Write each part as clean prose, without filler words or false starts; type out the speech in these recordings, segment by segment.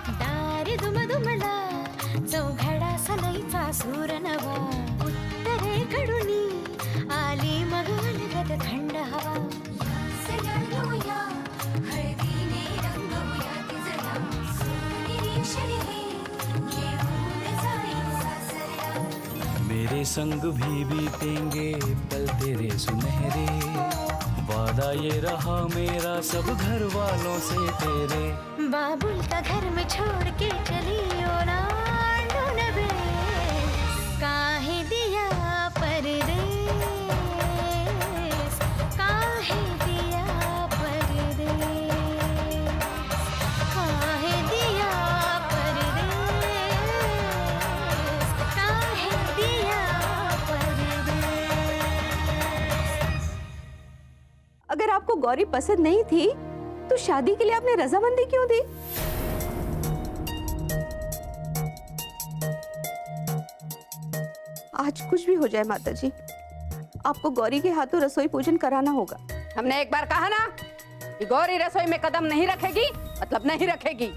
दारी दुमदुमला चौघडा सनईचा सूर नवा उत्तरेकडून आली मग अलगद थंड हवा सजणूया हळदीने रंगवूया तिजला निरीक्षण हे घेऊन जाई सासरा मेरे संग भी बीतेंगे पल तेरे सुनहरे वादा ये रहा मेरा सब घर वालों से तेरे बाबुल का घर में छोड़ के चली ओ ना ढूंढबे काहे दिया परदेस काहे दिया परदेस काहे दिया परदेस काहे दिया परदेस। अगर आपको गौरी पसंद नहीं थी तो शादी के लिए आपने रजामंदी क्यों दी? आज कुछ भी हो जाए माताजी, आपको गौरी के हाथों रसोई पूजन कराना होगा। हमने एक बार कहा ना कि गौरी रसोई में कदम नहीं रखेगी, मतलब नहीं रखेगी।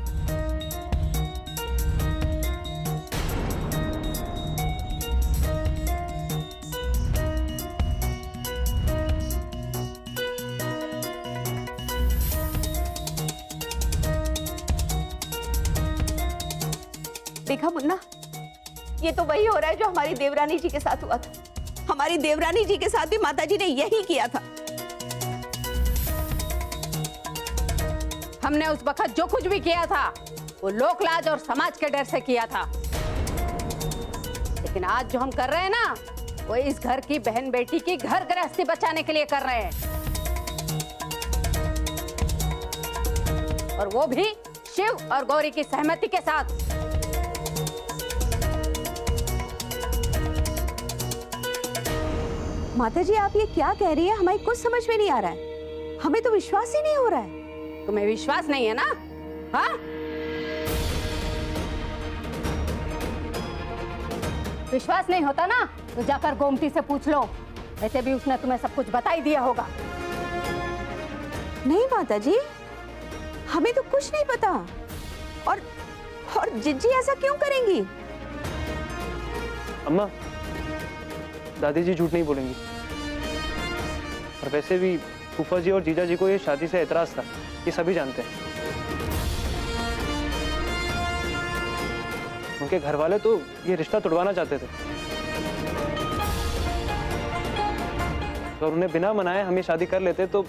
देखा मुन्ना, ये तो वही हो रहा है जो हमारी देवरानी जी के साथ हुआ था। हमारी देवरानी जी के साथ भी माताजी ने यही किया था। हमने उस वक्त जो कुछ भी किया था वो लोकलाज और समाज के डर से किया था, लेकिन आज जो हम कर रहे हैं ना वो इस घर की बहन बेटी की घर गृहस्थी बचाने के लिए कर रहे हैं, और वो भी शिव और गौरी की सहमति के साथ। माताजी आप ये क्या कह रही है? हमें कुछ समझ में नहीं आ रहा है। हमें तो विश्वास ही नहीं हो रहा है। तुम्हें विश्वास नहीं है ना? हाँ, विश्वास नहीं होता ना तो जाकर गोमती से पूछ लो, वैसे भी उसने तुम्हें सब कुछ बता ही दिया होगा। नहीं माताजी, हमें तो कुछ नहीं पता। और जिज्जी ऐसा क्यों करेंगी? अम्मा, दादी जी झूठ नहीं बोलेंगी। और वैसे भी फूफा जी और जीजा जी को ये शादी से एतराज था, ये सभी जानते हैं। उनके घर वाले तो ये रिश्ता तोड़वाना चाहते थे, और उन्हें बिना मनाए हम ये शादी कर लेते तो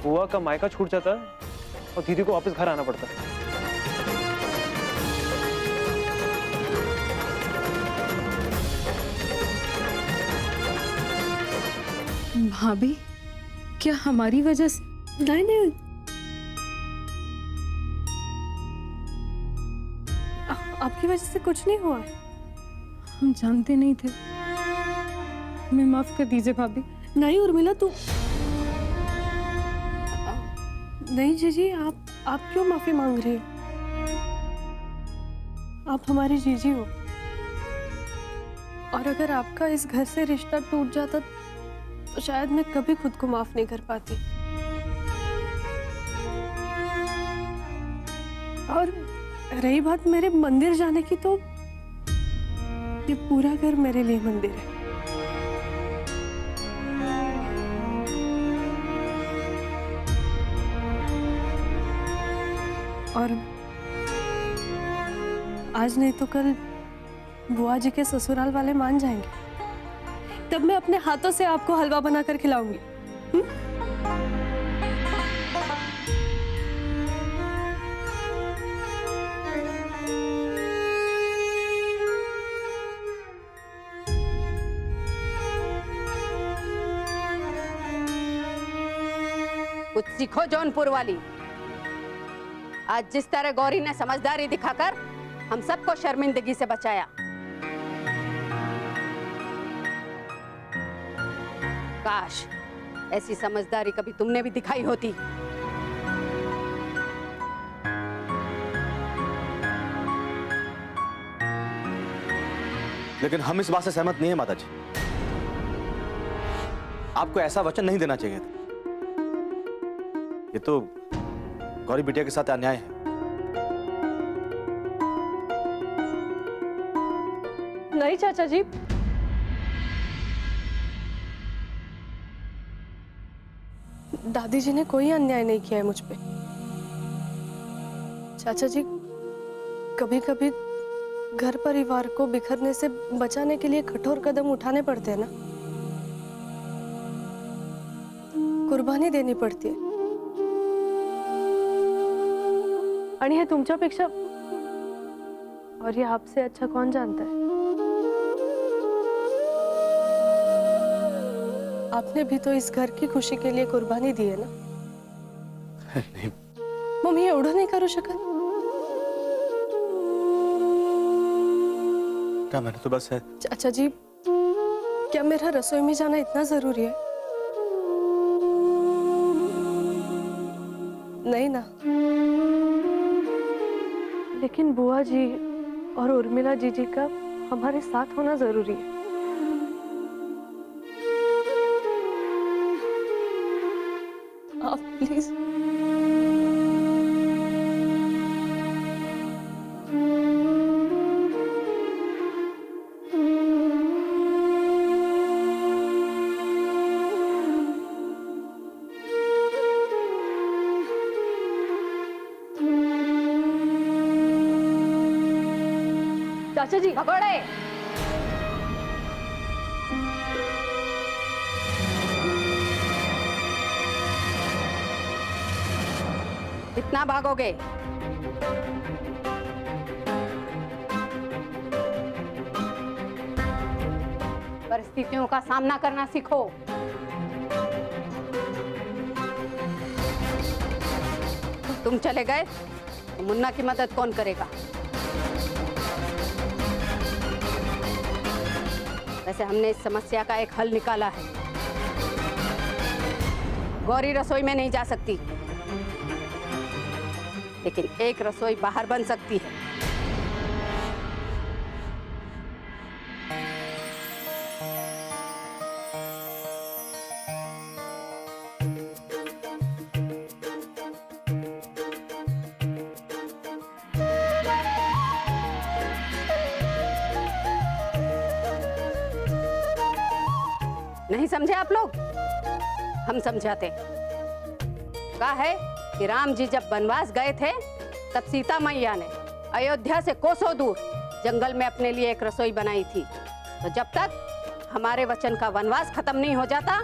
बुआ का मायका छूट जाता और दीदी को वापस घर आना पड़ता। भाभी, क्या हमारी वजह से? नहीं, आपकी वजह से कुछ नहीं हुआ। हम जानते नहीं थे। हमें माफ कर दीजिए भाभी। नहीं उर्मिला, तू नहीं जीजी, आप क्यों माफी मांग रही हो? आप हमारी जीजी हो, और अगर आपका इस घर से रिश्ता टूट जाता तो शायद मैं कभी खुद को माफ नहीं कर पाती। और रही बात मेरे मंदिर जाने की, तो ये पूरा घर मेरे लिए मंदिर है। और आज नहीं तो कल बुआ जी के ससुराल वाले मान जाएंगे, तब मैं अपने हाथों से आपको हलवा बनाकर खिलाऊंगी। कुछ सीखो जौनपुर वाली। आज जिस तरह गौरी ने समझदारी दिखाकर हम सबको शर्मिंदगी से बचाया, काश ऐसी समझदारी कभी तुमने भी दिखाई होती। लेकिन हम इस बात से सहमत नहीं है माता जी। आपको ऐसा वचन नहीं देना चाहिए था। ये तो गौरी बिटिया के साथ अन्याय है। नहीं चाचा जी, दादी जी ने कोई अन्याय नहीं किया है मुझ पे। चाचा जी, कभी कभी घर परिवार को बिखरने से बचाने के लिए कठोर कदम उठाने पड़ते हैं ना, कुर्बानी देनी पड़ती है। आणि हे तुमच्यापेक्षा और ये आपसे अच्छा कौन जानता है? आपने भी तो इस घर की खुशी के लिए कुर्बानी दी है ना। नहीं मग मी एवढं नाही करू शकत? क्या मैंने तो बस है। चाचा जी, क्या मेरा रसोई में जाना इतना जरूरी है? नहीं ना। लेकिन बुआ जी और उर्मिला जीजी का हमारे साथ होना जरूरी है। आप प्लीज चाचा जी, भगोड़े, कितना भागोगे? परिस्थितियों का सामना करना सीखो। तुम चले गए तो मुन्ना की मदद कौन करेगा? वैसे हमने इस समस्या का एक हल निकाला है। गौरी रसोई में नहीं जा सकती, लेकिन एक रसोई बाहर बन सकती है। नहीं समझे आप लोग? हम समझाते। कहा है कि राम जी जब वनवास गए थे तब सीता मैया ने अयोध्या से कोसों दूर जंगल में अपने लिए एक रसोई बनाई थी। तो जब तक हमारे वचन का वनवास खत्म नहीं हो जाता,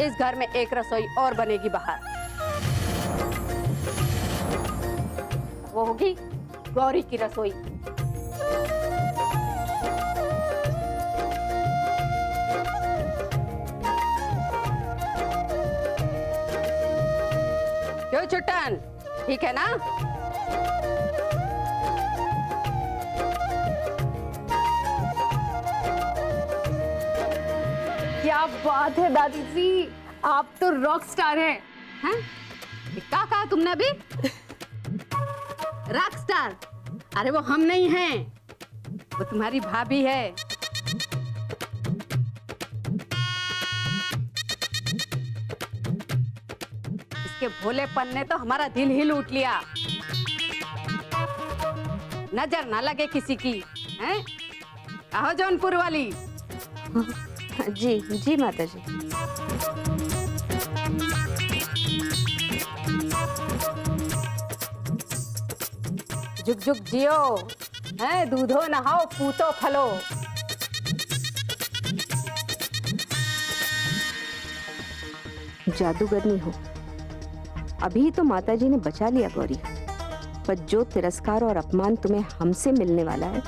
इस घर में एक रसोई और बनेगी बाहर। वो होगी गौरी की रसोई। क्यों चुट्टन, ठीक है ना? क्या बात है दादी जी, आप तो रॉक स्टार हैं। हैं? क्या कहा तुमने अभी? Rock star? अरे वो हम नहीं हैं, वो तुम्हारी भाभी है। इसके भोलेपन ने तो हमारा दिल ही लूट लिया। नजर ना लगे किसी की, हैं? कहो जौनपुर वाली। जी जी माता जी। जुग जुग जियो, हैं? दूधो नहाओ, पूतो फलो। जादूगरनी हो। अभी तो माताजी ने बचा लिया गौरी, पर जो तिरस्कार और अपमान तुम्हें हमसे मिलने वाला है,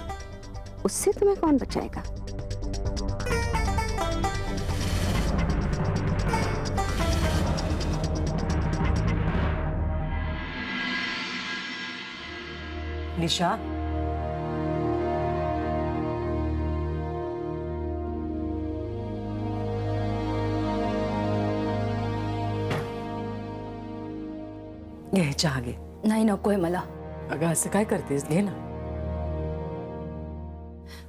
उससे तुम्हें कौन बचाएगा? निशा, घे चहा घे. नाही नकोय मला. अगं असं काय करतेस, घे ना.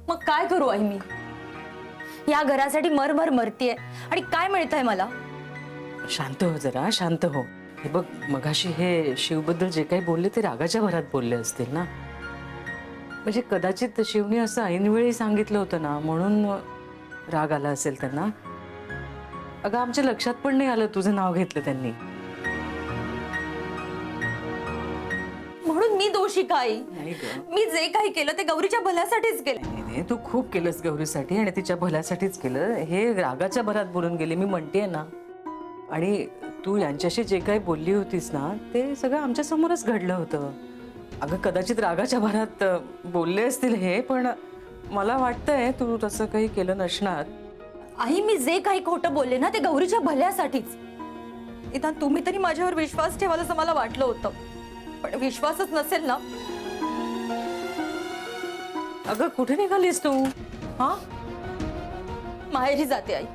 मग काय करू आई मी? या घरासाठी मरमर मरतीये आणि काय मिळतंय मला? शांत हो जरा, शांत हो. हे बघ, मगाशी हे शिवबद्दल जे काही बोलले ते रागाच्या भरात बोलले असतील ना. म्हणजे कदाचित शिवनी असं ऐनवेळी सांगितलं होतं ना, म्हणून राग आला असेल त्यांना. अगं आमच्या लक्षात पण नाही आलं तुझं नाव घेतलं त्यांनी. म्हणून मी दोषी काय? नाही ग. मी जे काही केलं ते गौरीच्या भल्यासाठीच केलं. नाही, तू खूप केलंस गौरीसाठी आणि तिच्या भल्यासाठीच केलं. हे रागाच्या भरात बोलून गेले, मी म्हणतेय ना. आणि तू यांच्याशी जे काही बोलली होतीस ना, ते सगळं आमच्या समोरच घडलं होतं. अगं कदाचित रागाच्या भरात बोलले असतील हे, पण मला वाटतंय तू तसं काही केलं नसणार. आई, मी जे काही खोटं बोलले ना ते गौरीच्या भल्यासाठीच. निदान तुम्ही तरी माझ्यावर विश्वास ठेवाल असं मला वाटलं होतं, पण विश्वासच नसेल ना. अगं कुठे निघालीस तू? हा, माहेरी जाते आई.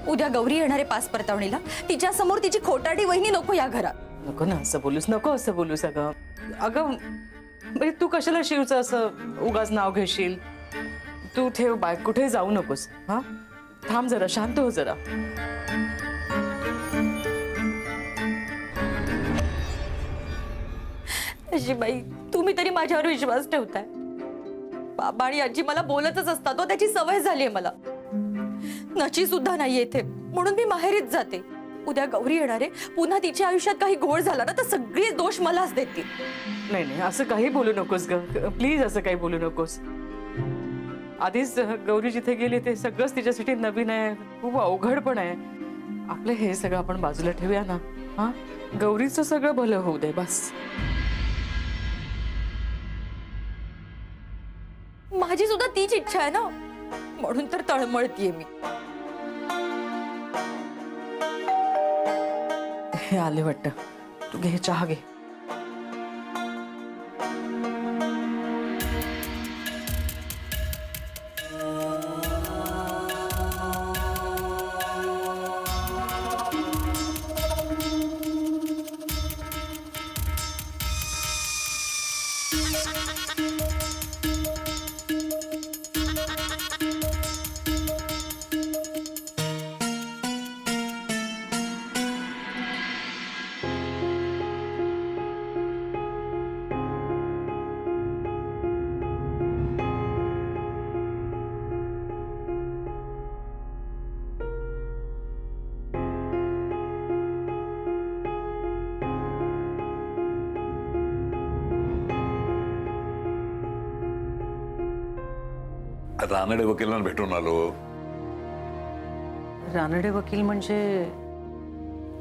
उद्या गौरी येणारे पास परतावणीला. तिच्या समोर तिची खोटारडी वहिनी नको या घरात. नको ना असं बोलूस, नको असं बोलूस. अगं अगं म्हणजे तू कशाला शिवचं असं उगाच नाव घेशील? तू ठेव बाय, कुठे जाऊ नकोस. हा, थांब जरा, शांत हो जरा. बाई, तुम्ही तरी माझ्यावर विश्वास ठेवताय. बाबा आणि आजी मला बोलतच असतात, त्याची सवय झालीये मला. नची सुद्धा नाहीये इथे, म्हणून मी माहेरीच जाते. उद्या गौरी येणारे, पुन्हा तिच्या आयुष्यात काही घोळ झाला ना तर सगळे दोष मलाच देतील. नाही नाही, असं काही बोलू नकोस ग, प्लीज असं काही बोलू नकोस. आधीच गौरी जिथे गेली ते सगळंच तिच्यासाठी नवीन आहे, खूप अवघड पण आहे. आपलं हे सगळं आपण बाजूला ठेवूया ना. हा, गौरीचं सगळं भलं होऊ दे बस. माझी सुद्धा तीच इच्छा आहे ना, म्हणून तर तळमळतीये मी. हे आले वाटतं, तू घे चहा घे. रानडे वकिलांना भेटून आलो. रानडे वकील म्हणजे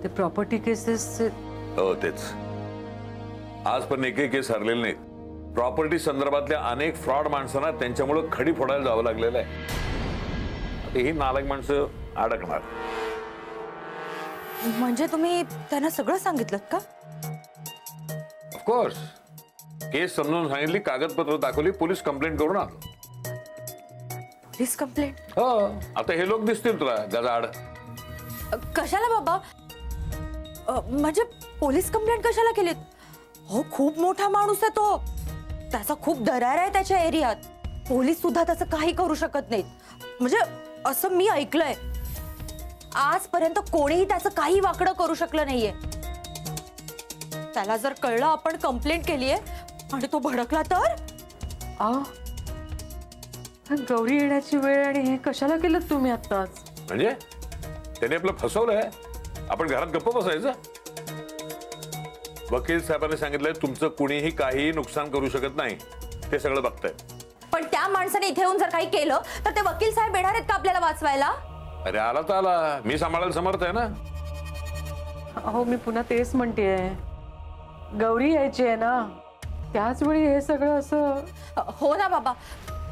ते प्रॉपर्टी केसेस? हो तेच. आज पण एकही केस हरलेले नाहीत. प्रॉपर्टी संदर्भातल्या अनेक फ्रॉड माणसांना त्यांच्यामुळे खडी फोडायला जावं लागलेलं आहे. ही नालायक माणसं अडकणार. म्हणजे तुम्ही त्यांना सगळं सांगितलं का? ऑफकोर्स. केस समजून सांगितली, कागदपत्र दाखवली, पोलीस कंप्लेंट करून आलो. Police complaint? हो, आता हे लोक दिसतील तुला गजाड. कशाला बाबा? म्हणजे पोलीस कंप्लेंट कशाला केलीत? हो, खूप मोठा माणूस आहे तो. त्याचा खूप दरार आहे त्याच्या एरियात. पोलीस सुद्धा त्याचं काही करू शकत नाहीत. म्हणजे असं मी ऐकलंय. आजपर्यंत कोणीही त्याचं काही वाकडं करू शकलं नाहीये. त्याला जर कळलं आपण कंप्लेंट केलीये आणि तो भडकला तर? गौरी येण्याची वेळ आणि हे कशाला केलं तुम्ही आत्ताच? म्हणजे त्याने आपलं फसवलंय. आपण घरात गप्प बसायचं. वकील साहेबांनी सांगितलंय तुमचं कुणीही काहीही नुकसान करू शकत नाही. ते सगळं बघताय. पण त्या माणसाने इथे येऊन जर काही केलं तर ते वकील साहेब येणार आहेत का आपल्याला वाचवायला? अरे आला तर आला, मी सांभाळायला समर्थ आहे ना. हो, मी पुन्हा तेच म्हणतेय, गौरी यायची आहे ना, त्याच वेळी हे सगळं असं. हो ना बाबा,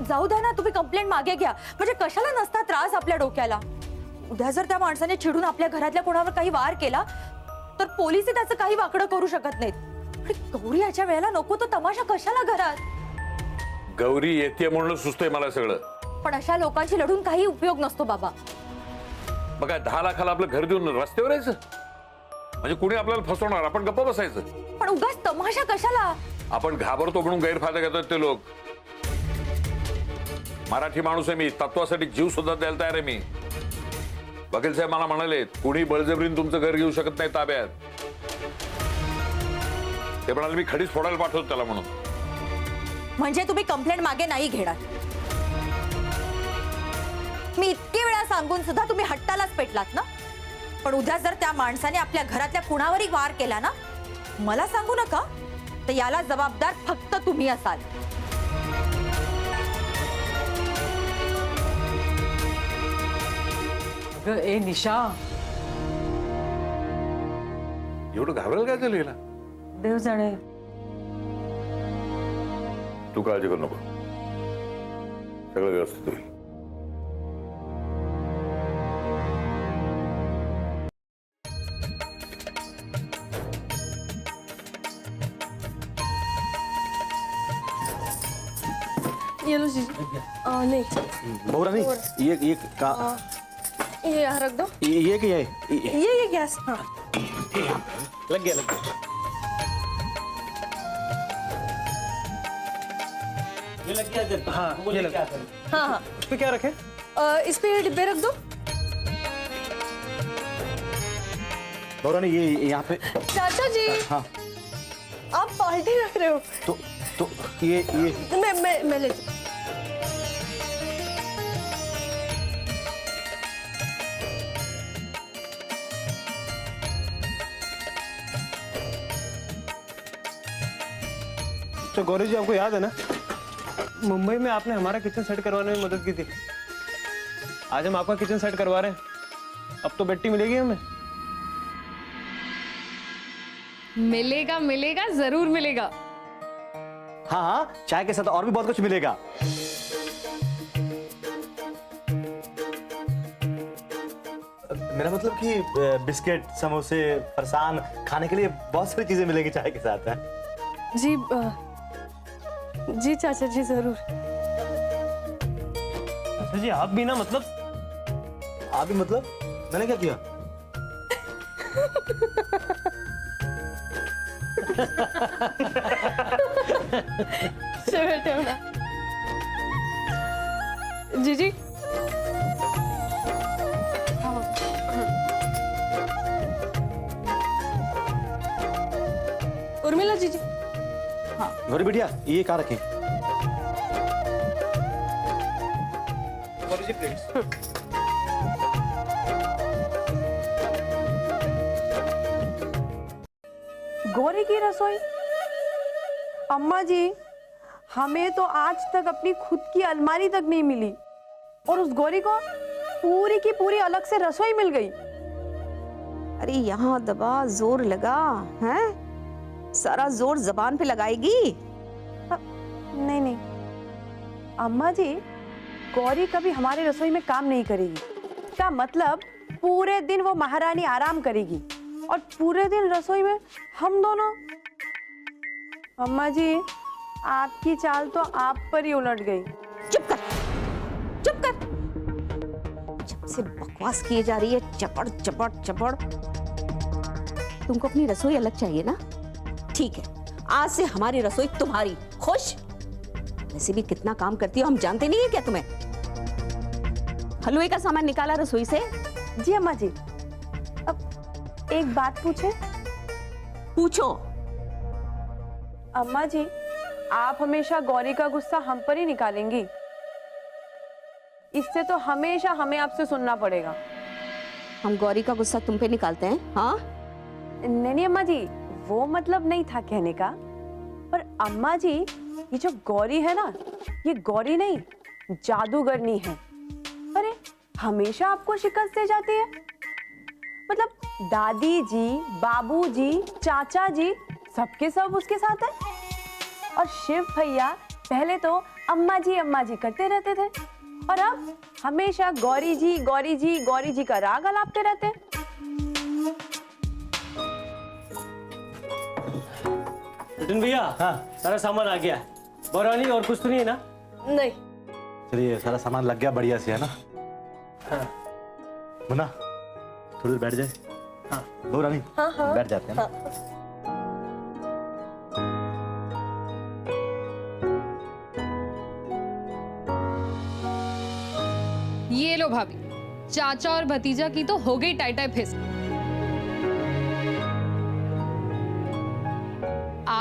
जाऊ द्या ना. तुम्ही कंप्लेंट मागे घ्या. म्हणजे कशाला नसता त्रास आपल्या डोक्याला. उद्या जर त्या माणसाने चिडून आपल्या घरातल्या कोणावर काही वार केला तर पोलिसही त्याचं काही वाकडं करू शकत नाहीत. आणि गौरी याच्या वेळेला नको तो तमाशा कशाला घरात? गौरी येते म्हणून सुचतंय मला सगळं. पण अशा लोकांशी लढून काही उपयोग नसतो बाबा. मग काय 10 लाखाला आपलं घर देऊन रस्त्यावर यायचं? म्हणजे कुणी आपल्याला फसवणार, आपण गप्प बसायचं? पण उगाच तमाशा कशाला? आपण घाबरतो म्हणून गैरफायदा घेतात ते लोक. मराठी माणूस आहे मी, तत्वासाठी जीव सुद्धा द्यायला तयार आहे मी. वकील साहेब मला म्हणाले कुणी बळजबरीने तुमचं घर घेऊ शकत नाही ताब्यात. ते म्हणाले मी खडीच फोडायला पाठवतो त्याला म्हणून. म्हणजे तुम्ही कंप्लेंट मागे नाही घेणार. मी इतके वेळा सांगून सुद्धा तुम्ही हट्टालाच पेटलात ना. पण उद्या जर त्या माणसाने आपल्या घरातल्या कुणावरही वार केला ना, मला सांगू नका, तर याला जबाबदार फक्त तुम्ही असाल. अगं ए निशा, एवढं घाबरायला काय झालं हिला? देव जाणे. तू काळजी करू नको, सगळं व्यवस्थित होईल. ये लो जीजी. नहीं, बहुरानी ये का ये यहाँ रख दो. ये क्या है? ये गैस. हाँ. लग गया लग गया. ये लग गया इधर. हाँ ये लग गया. हाँ हाँ. इस पे क्या रखे? इस पे ये डिब्बे रख दो. बहुरानी ये यहाँ पे. चाचा जी, हाँ आप बाल्टी रख रहे हो. तो ये मैं लेती. तो गौरी जी, आपको याद है ना, मुंबई में आपने हमारा किचन सेट करवाने में मदद की थी. आज हम आपका किचन सेट करवा रहे हैं. अब तो बेटी मिलेगी हमें. मिलेगा मिलेगा, जरूर मिलेगा. हाँ हाँ, चाय के साथ और भी बहुत कुछ मिलेगा. मेरा मतलब कि बिस्किट, समोसे, फरसान, खाने के लिए बहुत सारी चीजें मिलेंगी चाय के साथ. है जी जी चाचा जी, जरूर. अच्छा जी, आप भी ना, मतलब आप भी मतलब? मैंने क्या किया? बैठे हो ना जीजी. उर्मिला जीजी. गौरी बिटिया, ये कहाँ रखें? गौरी जी प्लीज. गौरी की रसोई? अम्मा जी, हमें तो आज तक अपनी खुद की अलमारी तक नहीं मिली, और उस गौरी को पूरी की पूरी अलग से रसोई मिल गई. अरे यहाँ दबा, जोर लगा है. सारा जोर जबान पे लगाएगी. नहीं नहीं अम्मा जी, गौरी कभी हमारी रसोई में काम नहीं करेगी. क्या मतलब, पूरे दिन वो महारानी आराम करेगी और पूरे दिन रसोई में हम दोनों. अम्मा जी, आपकी चाल तो आप पर ही उलट गई. चुप कर, चुप कर. जब से बकवास किए जा रही है, चपड़ चपड़ चपड़. तुमको अपनी रसोई अलग चाहिए ना? ठीक है, आज से हमारी रसोई तुम्हारी. खुश? वैसे भी कितना काम करती हो हम जानते नहीं है क्या तुम्हें? हलवे का सामान निकाला रसोई से? जी अम्मा जी. अब एक बात पूछे? पूछो. अम्मा जी, आप हमेशा गौरी का गुस्सा हम पर ही निकालेंगी. इससे तो हमेशा हमें आपसे सुनना पड़ेगा. हम गौरी का गुस्सा तुम पे निकालते हैं? हाँ नहीं अम्मा जी, वो मतलब नहीं था कहने का. पर अम्मा जी, ये जो गौरी है ना, ये गौरी नहीं, जादूगरनी है. अरे हमेशा आपको शिकस्त दे जाती है. मतलब दादी जी, बाबू जी, चाचा जी, सबके सब उसके साथ है. और शिव भैया पहले तो अम्मा जी करते रहते थे, और अब हमेशा गौरी जी गौरी जी गौरी जी का राग अलापते रहते हैं. नितिन भैया, हाँ सारा सामान आ गया. बहुरानी और कुछ तो नहीं है ना? नहीं. चलिए, सारा सामान लग गया बढ़िया से, है ना? हाँ. मुन्ना, थोड़ी देर बैठ जाए. हाँ. बहुरानी, हाँ हाँ बैठ जाते हैं ना? ये लो भाभी, चाचा और भतीजा की तो हो गई टाई टाई फिस.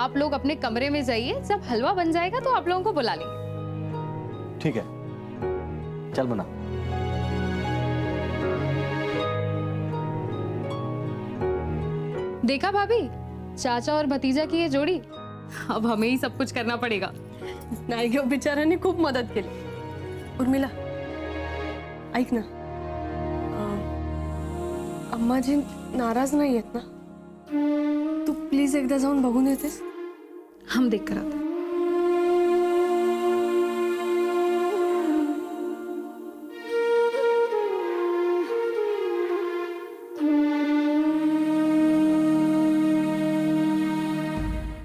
आप लोग अपने कमरे में जाइए, जब हलवा बन जाएगा तो आप लोगों को बुला लेंगे। ठीक है, चल बना। देखा भाभी, चाचा और भतीजा की ये जोड़ी, अब हमें ही सब कुछ करना पड़ेगा। नाही ग, बिचाऱ्यांनी खूप मदत केली. उर्मिला, ऐक ना, अम्माजी नाराज नाही आहेत ना? तू प्लीज एकदा जाऊन बघून येतेस? हम देख कर आते हैं।